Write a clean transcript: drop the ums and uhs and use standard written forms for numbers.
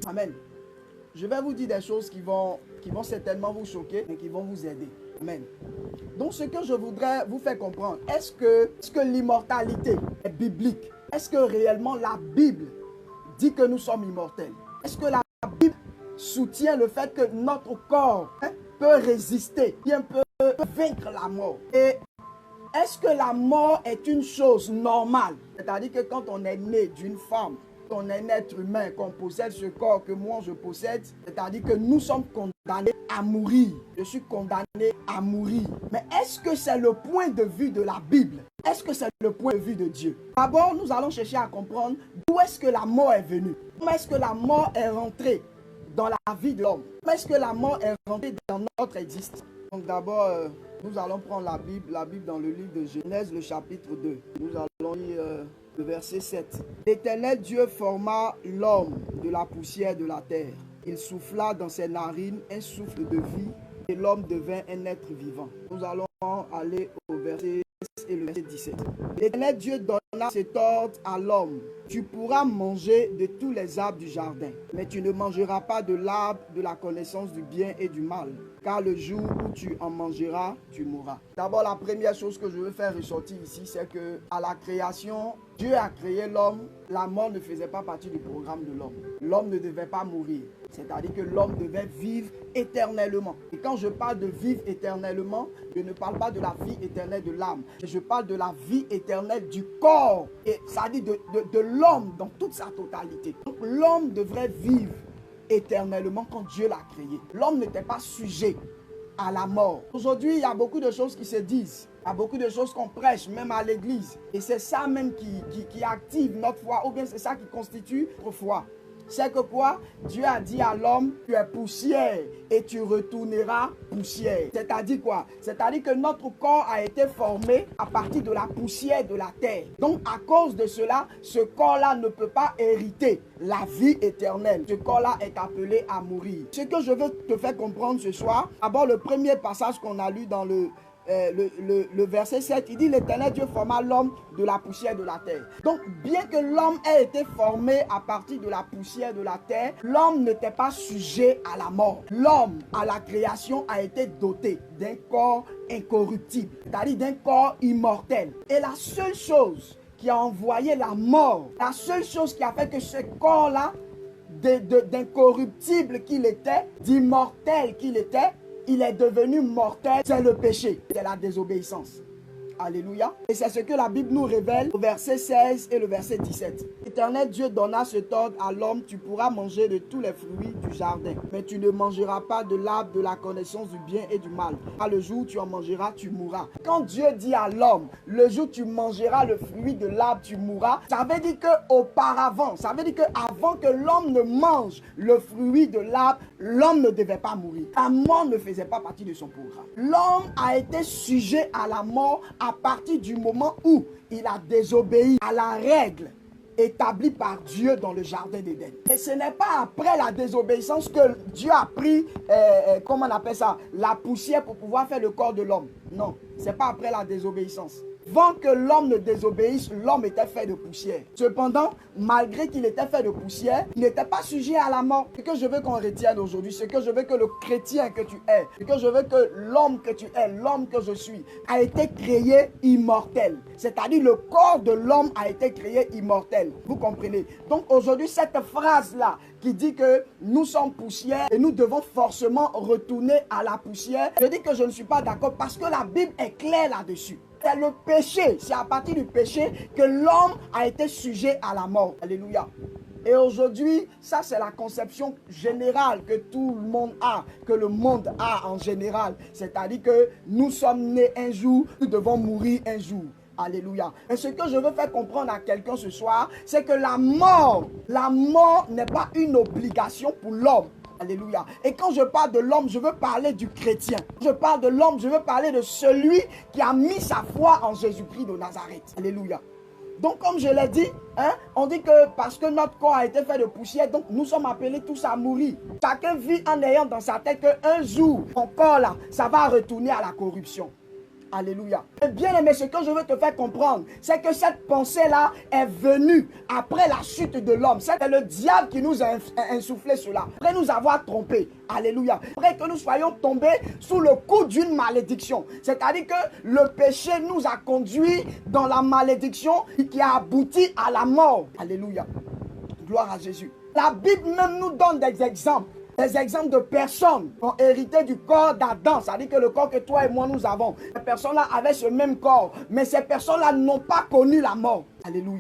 Amen. Je vais vous dire des choses qui vont certainement vous choquer, mais qui vont vous aider. Amen. Donc, ce que je voudrais vous faire comprendre, est-ce que l'immortalité est biblique? Est-ce que réellement la Bible dit que nous sommes immortels? Est-ce que la Bible soutient le fait que notre corps peut résister, bien peut vaincre la mort? Et est-ce que la mort est une chose normale? C'est-à-dire que quand on est né d'une femme, on est un être humain, qu'on possède ce corps que moi je possède, c'est-à-dire que nous sommes condamnés à mourir. Je suis condamné à mourir. Mais est-ce que c'est le point de vue de la Bible? Est-ce que c'est le point de vue de Dieu? D'abord, nous allons chercher à comprendre d'où est-ce que la mort est venue. Comment est-ce que la mort est rentrée dans la vie de l'homme? Comment est-ce que la mort est rentrée dans notre existence? Donc d'abord, nous allons prendre la Bible dans le livre de Genèse, le chapitre 2. Nous allons lire le verset 7. L'Éternel Dieu forma l'homme de la poussière de la terre. Il souffla dans ses narines un souffle de vie et l'homme devint un être vivant. Nous allons aller au verset 16 et le verset 17. L'Éternel Dieu donna cet ordre à l'homme. Tu pourras manger de tous les arbres du jardin, mais tu ne mangeras pas de l'arbre de la connaissance du bien et du mal, car le jour où tu en mangeras, tu mourras. D'abord, la première chose que je veux faire ressortir ici, c'est que à la création, Dieu a créé l'homme. La mort ne faisait pas partie du programme de l'homme. L'homme ne devait pas mourir. C'est-à-dire que l'homme devait vivre éternellement. Et quand je parle de vivre éternellement, je ne parle pas de la vie éternelle de l'âme. Je parle de la vie éternelle du corps. Et ça dit de l'homme dans toute sa totalité. Donc l'homme devrait vivre éternellement quand Dieu l'a créé. L'homme n'était pas sujet à la mort. Aujourd'hui, il y a beaucoup de choses qui se disent. Il y a beaucoup de choses qu'on prêche, même à l'église. Et c'est ça même qui active notre foi, ou bien c'est ça qui constitue notre foi. C'est que quoi? Dieu a dit à l'homme, tu es poussière et tu retourneras poussière. C'est-à-dire quoi? C'est-à-dire que notre corps a été formé à partir de la poussière de la terre. Donc à cause de cela, ce corps-là ne peut pas hériter la vie éternelle. Ce corps-là est appelé à mourir. Ce que je veux te faire comprendre ce soir, d'abord le premier passage qu'on a lu dans le verset 7, il dit l'Éternel Dieu forma l'homme de la poussière de la terre. Donc bien que l'homme ait été formé à partir de la poussière de la terre, l'homme n'était pas sujet à la mort. L'homme à la création a été doté d'un corps incorruptible, c'est-à-dire d'un corps immortel. Et la seule chose qui a envoyé la mort, la seule chose qui a fait que ce corps-là, d'incorruptible qu'il était, d'immortel qu'il était, il est devenu mortel, c'est le péché, c'est la désobéissance. Alléluia. Et c'est ce que la Bible nous révèle au verset 16 et le verset 17. L'Éternel Dieu donna cet ordre à l'homme, tu pourras manger de tous les fruits du jardin, mais tu ne mangeras pas de l'arbre de la connaissance du bien et du mal. À le jour où tu en mangeras, tu mourras. Quand Dieu dit à l'homme, le jour où tu mangeras le fruit de l'arbre, tu mourras, ça veut dire qu'auparavant, ça veut dire qu'avant que l'homme ne mange le fruit de l'arbre, l'homme ne devait pas mourir. La mort ne faisait pas partie de son programme. L'homme a été sujet à la mort à partir du moment où il a désobéi à la règle établie par Dieu dans le jardin d'Éden. Et ce n'est pas après la désobéissance que Dieu a pris, comment on appelle ça, la poussière pour pouvoir faire le corps de l'homme. Non, ce n'est pas après la désobéissance. Avant que l'homme ne désobéisse, l'homme était fait de poussière. Cependant, malgré qu'il était fait de poussière, il n'était pas sujet à la mort. Ce que je veux qu'on retienne aujourd'hui, ce que je veux que le chrétien que tu es, ce que je veux que l'homme que tu es, l'homme que je suis, a été créé immortel. C'est-à-dire le corps de l'homme a été créé immortel. Vous comprenez? Donc aujourd'hui, cette phrase-là qui dit que nous sommes poussière et nous devons forcément retourner à la poussière, je dis que je ne suis pas d'accord parce que la Bible est claire là-dessus. C'est le péché, c'est à partir du péché que l'homme a été sujet à la mort. Alléluia. Et aujourd'hui, ça c'est la conception générale que tout le monde a, que le monde a en général. C'est-à-dire que nous sommes nés un jour, nous devons mourir un jour. Alléluia. Et ce que je veux faire comprendre à quelqu'un ce soir, c'est que la mort n'est pas une obligation pour l'homme. Alléluia. Et quand je parle de l'homme, je veux parler du chrétien. Quand je parle de l'homme, je veux parler de celui qui a mis sa foi en Jésus-Christ de Nazareth. Alléluia. Donc comme je l'ai dit, on dit que parce que notre corps a été fait de poussière, donc nous sommes appelés tous à mourir. Chacun vit en ayant dans sa tête qu'un jour, mon corps là, ça va retourner à la corruption. Alléluia. Et bien aimé, ce que je veux te faire comprendre, c'est que cette pensée-là est venue après la chute de l'homme. C'est le diable qui nous a insufflé cela, après nous avoir trompés. Alléluia. Après que nous soyons tombés sous le coup d'une malédiction. C'est-à-dire que le péché nous a conduits dans la malédiction qui a abouti à la mort. Alléluia. Gloire à Jésus. La Bible même nous donne des exemples de personnes qui ont hérité du corps d'Adam, c'est-à-dire que le corps que toi et moi nous avons. Ces personnes-là avaient ce même corps, mais ces personnes-là n'ont pas connu la mort. Alléluia.